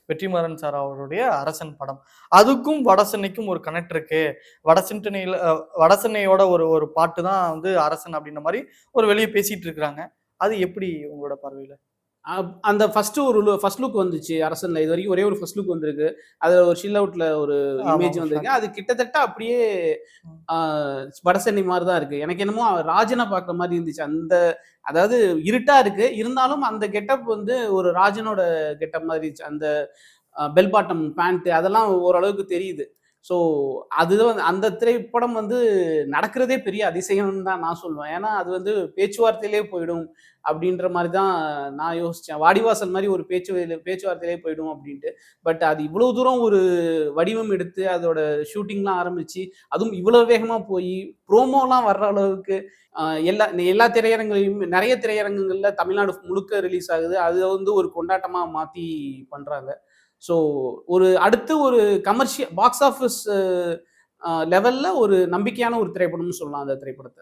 Vetrimaaran sir அவருடைய அரசன் படம். அதுக்கும் வடசென்னைக்கும் ஒரு கனெக்ட் இருக்கு. வடசென்னையோட ஒரு ஒரு பாட்டு தான் வந்து அரசன் அப்படின்ற மாரி ஒரு வெளிய பேசிட்டு இருக்காங்க. அது எப்படி உங்களோட பார்வையில? அந்த ஃபர்ஸ்ட் லுக் வந்துச்சு அரசன்ல. இதுவரைக்கும் ஒரே ஒரு ஃபர்ஸ்ட் லுக் வந்திருக்கு. அதுல ஒரு ஷில் அவுட்ல ஒரு இமேஜ் ஆமாமா. வந்திருக்கு. ஷார்ட். அது கிட்டத்தட்ட அப்படியே ம். ஆ வடசென்னை மாரி தான் இருக்கு. எனக்கு என்னமோ ராஜன பார்க்குற மாரி இருந்துச்சு. அதாவது இருட்டா இருக்கு. இருந்தாலும் அந்த கெட்டப் வந்து ஒரு ராஜனோட கெட்டப் மாரி இருந்துச்சு. அந்த பெல் பாட்டம் பேண்ட் அதெல்லாம் ஓரளவுக்கு தெரியுது. ஸோ அதுதான் அந்த திரைப்படம் வந்து நடக்கிறதே பெரிய அதிசயம்னு தான் நான் சொல்லுவேன். ஏன்னா, அது வந்து பேச்சுவார்த்தையிலே போயிடும் அப்படின்ற மாரி தான் நான் யோசிச்சேன். வாடிவாசல் மாரி ஒரு பேச்சுவார்த்தையிலே போயிடும் அப்படின்ட்டு. பட் அது இவ்வளவு தூரம் ஒரு வடிவம் எடுத்து அதோட ஷூட்டிங்லாம் ஆரம்பிச்சு, அதுவும் இவ்வளவு வேகமா போயி ப்ரோமோலாம் வர்ற அளவுக்கு அ எல்லா எல்லா திரையரங்குலயும் நெறைய திரையரங்குகள்ல தமிழ்நாடு முழுக்க ரிலீஸ் ஆகுது. அத வந்து ஒரு கொண்டாட்டமா மாத்தி பண்றாங்க. ஸோ அடுத்து ஒரு பாக்ஸ் ஆஃபிஸ் லெவல்ல ஒரு நம்பிக்கையான ஒரு திரைப்படம்னு சொல்லலாம் அந்த திரைப்படத்த.